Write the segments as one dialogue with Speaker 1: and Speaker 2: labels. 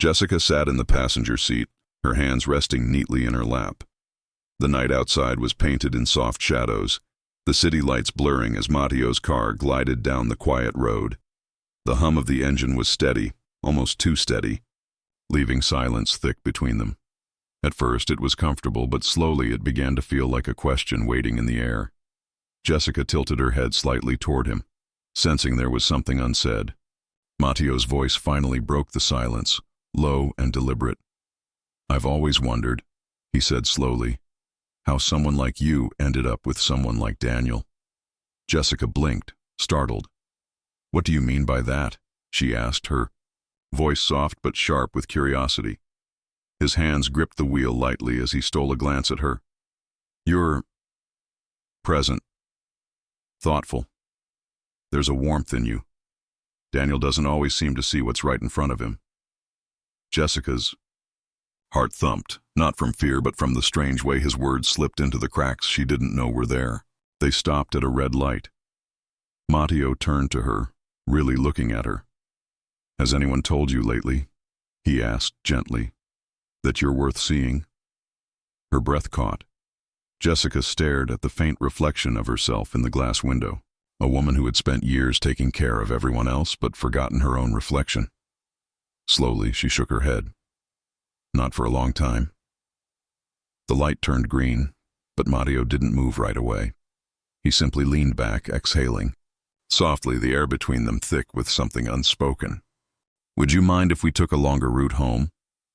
Speaker 1: Jessica sat in the passenger seat, her hands resting neatly in her lap. The night outside was painted in soft shadows, the city lights blurring as Matteo's car glided down the quiet road. The hum of the engine was steady, almost too steady, leaving silence thick between them. At first it was comfortable, but slowly it began to feel like a question waiting in the air. Jessica tilted her head slightly toward him, sensing there was something unsaid. Matteo's voice finally broke the silence, low and deliberate. "I've always wondered," he said slowly, "how someone like you ended up with someone like Daniel." Jessica blinked, startled. "What do you mean by that?" she asked, her voice soft but sharp with curiosity. His hands gripped the wheel lightly as he stole a glance at her. "You're present, thoughtful. There's a warmth in you. Daniel doesn't always seem to see what's right in front of him." Jessica's heart thumped, not from fear but from the strange way his words slipped into the cracks she didn't know were there. They stopped at a red light. Matteo turned to her, really looking at her. "Has anyone told you lately," he asked gently, "that you're worth seeing?" Her breath caught. Jessica stared at the faint reflection of herself in the glass window, a woman who had spent years taking care of everyone else but forgotten her own reflection. Slowly, she shook her head. "Not for a long time." The light turned green, but Matteo didn't move right away. He simply leaned back, exhaling. Softly, the air between them thick with something unspoken. "Would you mind if we took a longer route home?"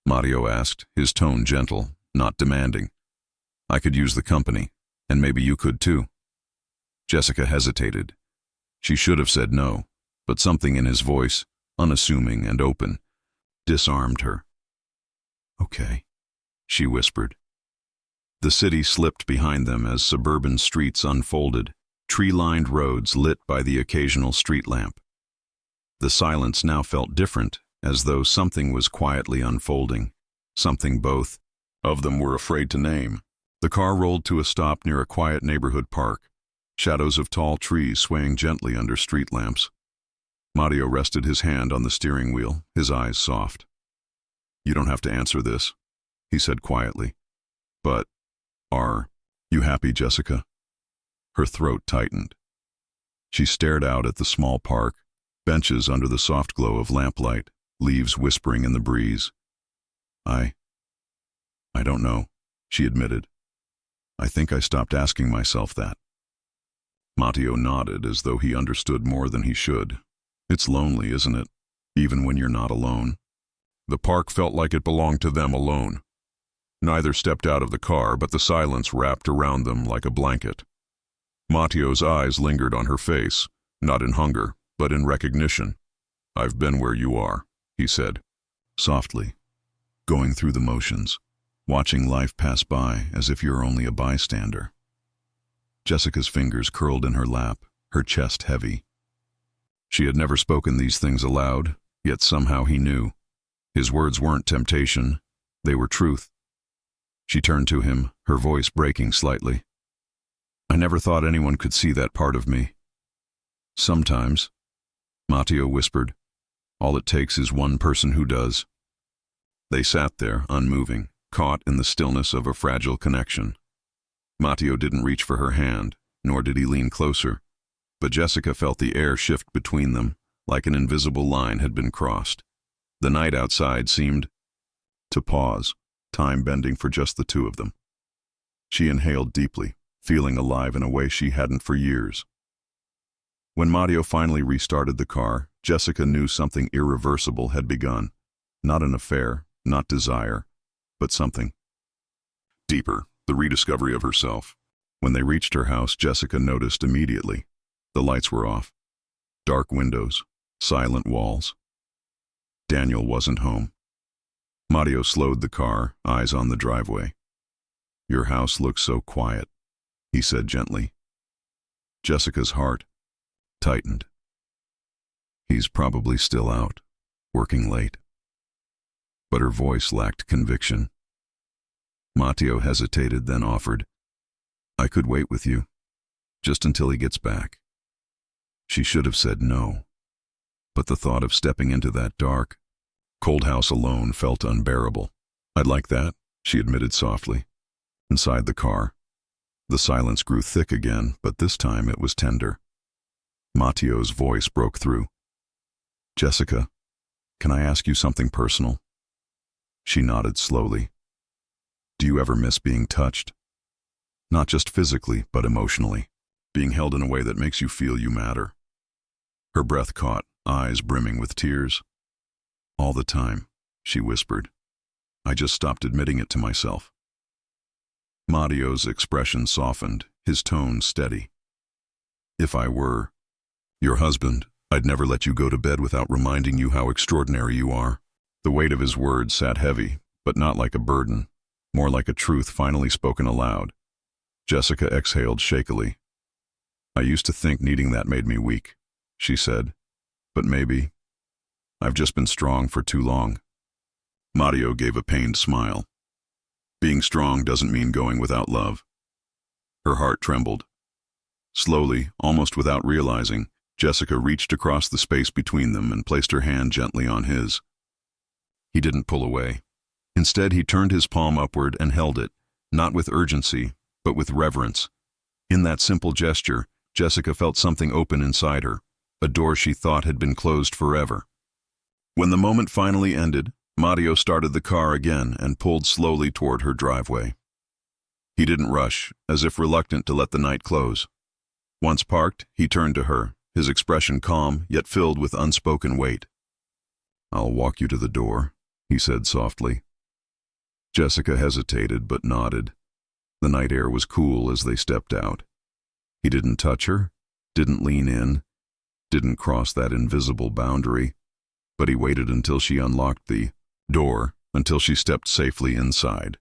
Speaker 1: Matteo asked, his tone gentle, not demanding. "I could use the company, and maybe you could too." Jessica hesitated. She should have said no, but something in his voice, unassuming and open, disarmed her. "Okay," she whispered. The city slipped behind them as suburban streets unfolded, tree-lined roads lit by the occasional street lamp. The silence now felt different, as though something was quietly unfolding, something both of them were afraid to name. The car rolled to a stop near a quiet neighborhood park, shadows of tall trees swaying gently under street lamps. Matteo rested his hand on the steering wheel, his eyes soft. "You don't have to answer this," he said quietly. "But are you happy, Jessica?" Her throat tightened. She stared out at the small park, benches under the soft glow of lamplight, leaves whispering in the breeze. I don't know," she admitted. "I think I stopped asking myself that." Matteo nodded as though he understood more than he should. "It's lonely, isn't it? Even when you're not alone." The park felt like it belonged to them alone. Neither stepped out of the car, but the silence wrapped around them like a blanket. Matteo's eyes lingered on her face, not in hunger, but in recognition. "I've been where you are," he said, softly, "going through the motions, watching life pass by as if you're only a bystander." Jessica's fingers curled in her lap, her chest heavy. She had never spoken these things aloud, yet somehow he knew. His words weren't temptation, they were truth. She turned to him, her voice breaking slightly. "I never thought anyone could see that part of me." "Sometimes," Matteo whispered. "All it takes is one person who does." They sat there, unmoving, caught in the stillness of a fragile connection. Matteo didn't reach for her hand, nor did he lean closer, but Jessica felt the air shift between them, like an invisible line had been crossed. The night outside seemed to pause, time bending for just the two of them. She inhaled deeply, feeling alive in a way she hadn't for years. When Matteo finally restarted the car, Jessica knew something irreversible had begun. Not an affair, not desire, but something deeper, the rediscovery of herself. When they reached her house, Jessica noticed immediately. The lights were off. Dark windows, silent walls. Daniel wasn't home. Matteo slowed the car, eyes on the driveway. "Your house looks so quiet," he said gently. Jessica's heart tightened. "He's probably still out, working late." But her voice lacked conviction. Matteo hesitated, then offered, "I could wait with you, just until he gets back." She should have said no, but the thought of stepping into that dark, Cold house alone felt unbearable. "I'd like that," she admitted softly. Inside the car, the silence grew thick again, but this time it was tender. Matteo's voice broke through. "Jessica, can I ask you something personal?" She nodded slowly. "Do you ever miss being touched? Not just physically, but emotionally. Being held in a way that makes you feel you matter." Her breath caught, eyes brimming with tears. "All the time," she whispered. "I just stopped admitting it to myself." Matteo's expression softened, his tone steady. "If I were your husband, I'd never let you go to bed without reminding you how extraordinary you are." The weight of his words sat heavy, but not like a burden, more like a truth finally spoken aloud. Jessica exhaled shakily. "I used to think needing that made me weak," she said. "But maybe I've just been strong for too long." Matteo gave a pained smile. "Being strong doesn't mean going without love." Her heart trembled. Slowly, almost without realizing, Jessica reached across the space between them and placed her hand gently on his. He didn't pull away. Instead, he turned his palm upward and held it, not with urgency, but with reverence. In that simple gesture, Jessica felt something open inside her, a door she thought had been closed forever. When the moment finally ended, Matteo started the car again and pulled slowly toward her driveway. He didn't rush, as if reluctant to let the night close. Once parked, he turned to her, his expression calm, yet filled with unspoken weight. "I'll walk you to the door," he said softly. Jessica hesitated but nodded. The night air was cool as they stepped out. He didn't touch her, didn't lean in, didn't cross that invisible boundary, but he waited until she unlocked the door, until she stepped safely inside.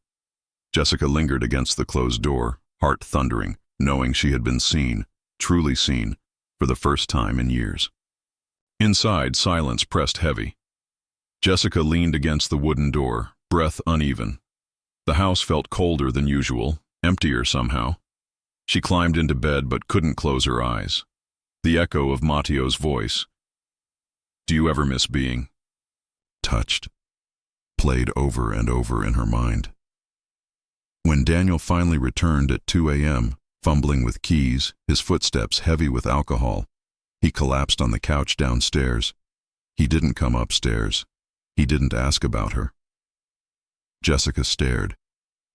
Speaker 1: Jessica lingered against the closed door, heart thundering, knowing she had been seen, truly seen, for the first time in years. Inside, silence pressed heavy. Jessica leaned against the wooden door, breath uneven. The house felt colder than usual, emptier somehow. She climbed into bed but couldn't close her eyes. The echo of Matteo's voice, "Do you ever miss being touched?" played over and over in her mind. When Daniel finally returned at 2 a.m., fumbling with keys, his footsteps heavy with alcohol, he collapsed on the couch downstairs. He didn't come upstairs. He didn't ask about her. Jessica stared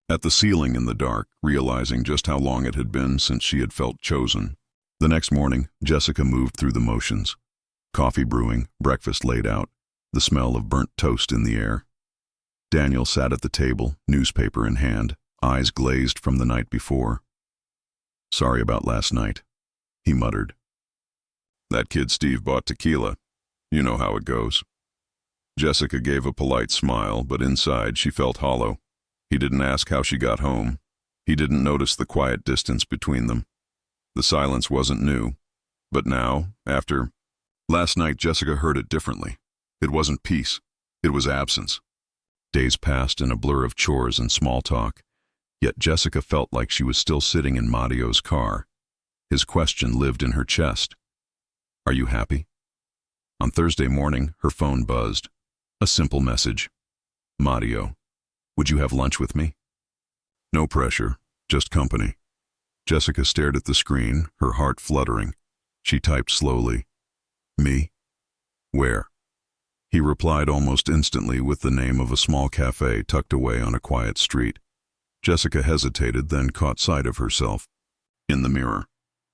Speaker 1: at the ceiling in the dark, realizing just how long it had been since she had felt chosen. The next morning, Jessica moved through the motions. Coffee brewing, breakfast laid out, the smell of burnt toast in the air. Daniel sat at the table, newspaper in hand, eyes glazed from the night before. "Sorry about last night," he muttered. "That kid Steve bought tequila. You know how it goes." Jessica gave a polite smile, but inside she felt hollow. He didn't ask how she got home. He didn't notice the quiet distance between them. The silence wasn't new. But now, after last night, Jessica heard it differently. It wasn't peace. It was absence. Days passed in a blur of chores and small talk. Yet Jessica felt like she was still sitting in Matteo's car. His question lived in her chest. "Are you happy?" On Thursday morning, her phone buzzed. A simple message. "Matteo, would you have lunch with me?" No pressure, just company. Jessica stared at the screen, her heart fluttering. She typed slowly, "Me? Where?" He replied almost instantly with the name of a small cafe tucked away on a quiet street. Jessica hesitated, then caught sight of herself in the mirror.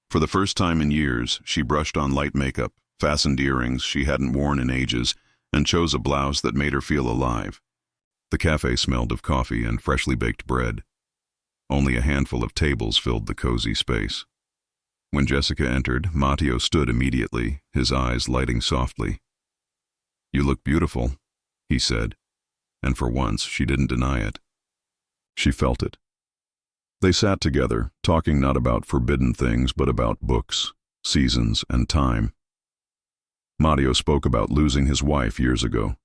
Speaker 1: For the first time in years, she brushed on light makeup, fastened earrings she hadn't worn in ages, and chose a blouse that made her feel alive. The cafe smelled of coffee and freshly baked bread. Only a handful of tables filled the cozy space. When Jessica entered, Matteo stood immediately, his eyes lighting softly. "You look beautiful," he said, and for once she didn't deny it. She felt it. They sat together, talking not about forbidden things but about books, seasons, and time. Matteo spoke about losing his wife years ago,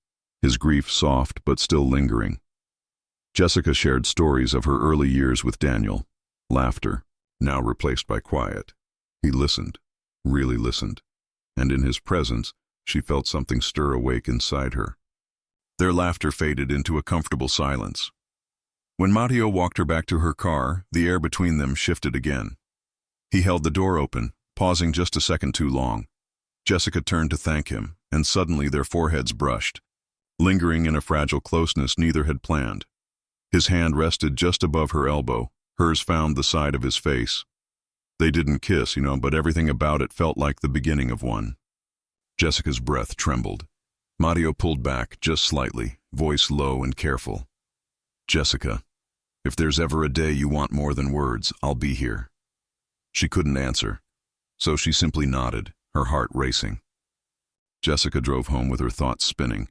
Speaker 1: his grief soft but still lingering. Jessica shared stories of her early years with Daniel, laughter, now replaced by quiet. He listened, really listened, and in his presence, she felt something stir awake inside her. Their laughter faded into a comfortable silence. When Matteo walked her back to her car, the air between them shifted again. He held the door open, pausing just a second too long. Jessica turned to thank him, and suddenly their foreheads brushed, lingering in a fragile closeness neither had planned. His hand rested just above her elbow, hers found the side of his face. They didn't kiss, but everything about it felt like the beginning of one. Jessica's breath trembled. Matteo pulled back just slightly, voice low and careful. "Jessica, if there's ever a day you want more than words, I'll be here." She couldn't answer, so she simply nodded, her heart racing. Jessica drove home with her thoughts spinning.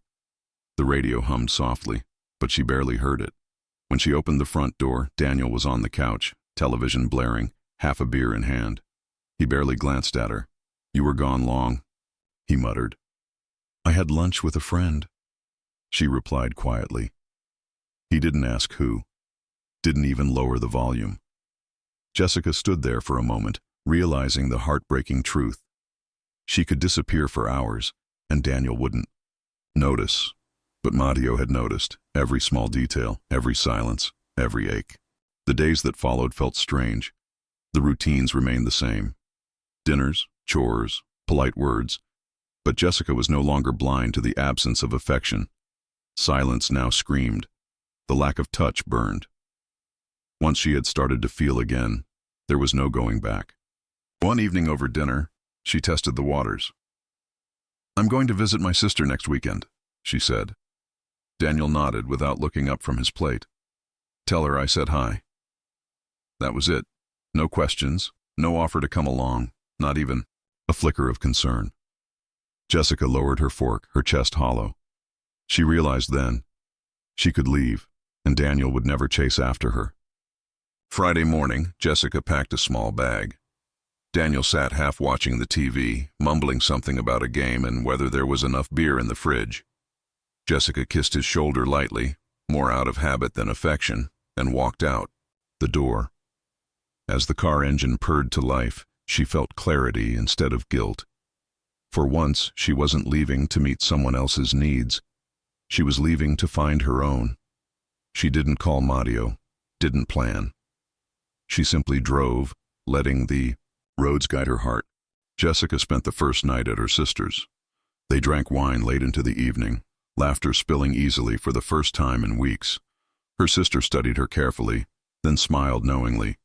Speaker 1: The radio hummed softly, but she barely heard it. When she opened the front door, Daniel was on the couch, television blaring, half a beer in hand. He barely glanced at her. "You were gone long," he muttered. "I had lunch with a friend," she replied quietly. He didn't ask who, didn't even lower the volume. Jessica stood there for a moment, realizing the heartbreaking truth. She could disappear for hours, and Daniel wouldn't notice. But Matteo had noticed every small detail, every silence, every ache. The days that followed felt strange. The routines remained the same. Dinners, chores, polite words. But Jessica was no longer blind to the absence of affection. Silence now screamed. The lack of touch burned. Once she had started to feel again, there was no going back. One evening over dinner, she tested the waters. "I'm going to visit my sister next weekend," she said. Daniel nodded without looking up from his plate. "Tell her I said hi." That was it. No questions, no offer to come along, not even a flicker of concern. Jessica lowered her fork, her chest hollow. She realized then she could leave, and Daniel would never chase after her. Friday morning, Jessica packed a small bag. Daniel sat half watching the TV, mumbling something about a game and whether there was enough beer in the fridge. Jessica kissed his shoulder lightly, more out of habit than affection, and walked out the door. As the car engine purred to life, she felt clarity instead of guilt. For once, she wasn't leaving to meet someone else's needs. She was leaving to find her own. She didn't call Matteo, didn't plan. She simply drove, letting the roads guide her heart. Jessica spent the first night at her sister's. They drank wine late into the evening, laughter spilling easily for the first time in weeks. Her sister studied her carefully, then smiled knowingly.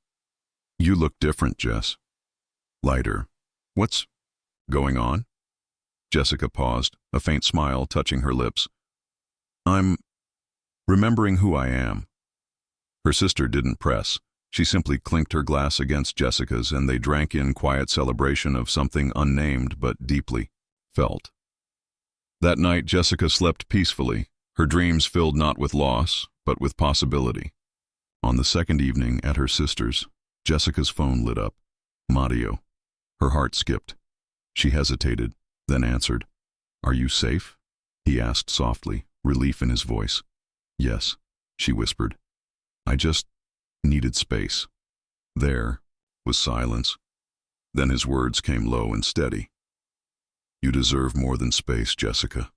Speaker 1: "You look different, Jess." Lighter. "What's going on?" Jessica paused, a faint smile touching her lips. "I'm remembering who I am." Her sister didn't press. She simply clinked her glass against Jessica's, and they drank in quiet celebration of something unnamed but deeply felt. That night, Jessica slept peacefully, her dreams filled not with loss, but with possibility. On the second evening at her sister's, Jessica's phone lit up. Matteo. Her heart skipped. She hesitated, then answered. "Are you safe?" he asked softly, relief in his voice. "Yes," she whispered. "I just needed space." There was silence. Then his words came low and steady. "You deserve more than space, Jessica.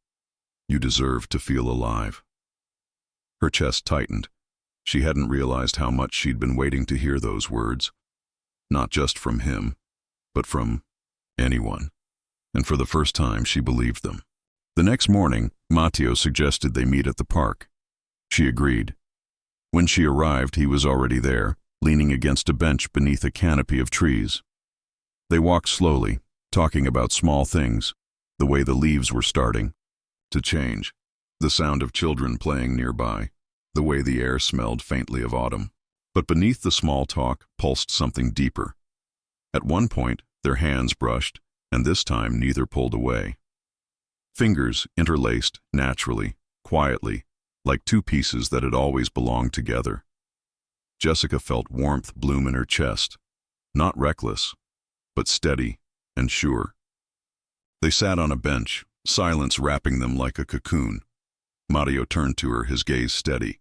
Speaker 1: You deserve to feel alive." Her chest tightened. She hadn't realized how much she'd been waiting to hear those words. Not just from him, but from anyone. And for the first time, she believed them. The next morning, Matteo suggested they meet at the park. She agreed. When she arrived, he was already there, leaning against a bench beneath a canopy of trees. They walked slowly, talking about small things, the way the leaves were starting to change, the sound of children playing nearby, the way the air smelled faintly of autumn. But beneath the small talk pulsed something deeper. At one point, their hands brushed, and this time neither pulled away. Fingers interlaced naturally, quietly, like two pieces that had always belonged together. Jessica felt warmth bloom in her chest, not reckless, but steady and sure. They sat on a bench, silence wrapping them like a cocoon. Matteo turned to her, his gaze steady.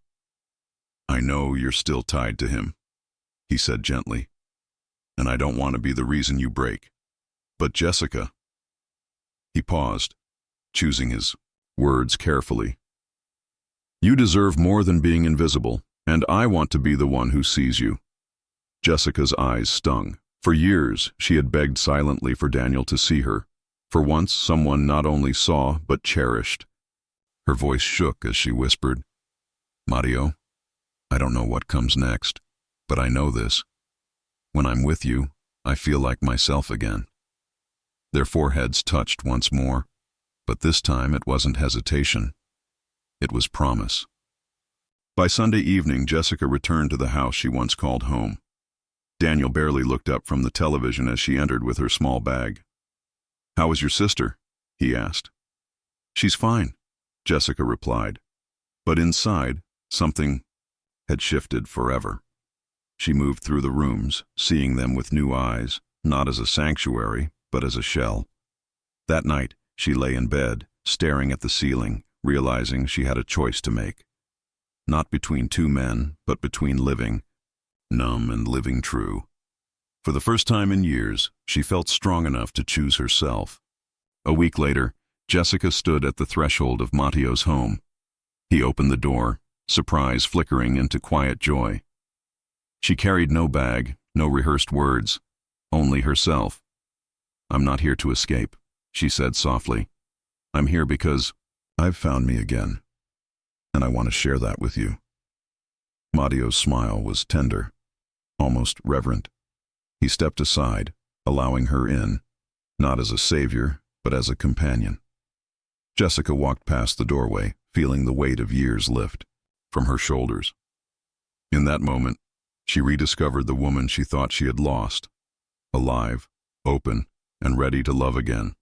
Speaker 1: "I know you're still tied to him," he said gently, "and I don't want to be the reason you break. But Jessica..." He paused, choosing his words carefully. You deserve more than being invisible, and I want to be the one who sees you. Jessica's eyes stung. For years, she had begged silently for Daniel to see her. For once, someone not only saw, but cherished. Her voice shook as she whispered, "Mario, I don't know what comes next, but I know this. When I'm with you, I feel like myself again." Their foreheads touched once more, but this time it wasn't hesitation. It was promise. By Sunday evening, Jessica returned to the house she once called home. Daniel barely looked up from the television as she entered with her small bag. "How is your sister?" he asked. "She's fine," Jessica replied. But inside, something had shifted forever. She moved through the rooms, seeing them with new eyes, not as a sanctuary, but as a shell. That night, she lay in bed, staring at the ceiling, realizing she had a choice to make. Not between two men, but between living numb and living true. For the first time in years, she felt strong enough to choose herself. A week later, Jessica stood at the threshold of Matteo's home. He opened the door, surprise flickering into quiet joy. She carried no bag, no rehearsed words, only herself. "I'm not here to escape," she said softly. "I'm here because I've found me again, and I want to share that with you." Matteo's smile was tender, almost reverent. He stepped aside, allowing her in, not as a savior, but as a companion. Jessica walked past the doorway, feeling the weight of years lift from her shoulders. In that moment, she rediscovered the woman she thought she had lost, alive, open, and ready to love again.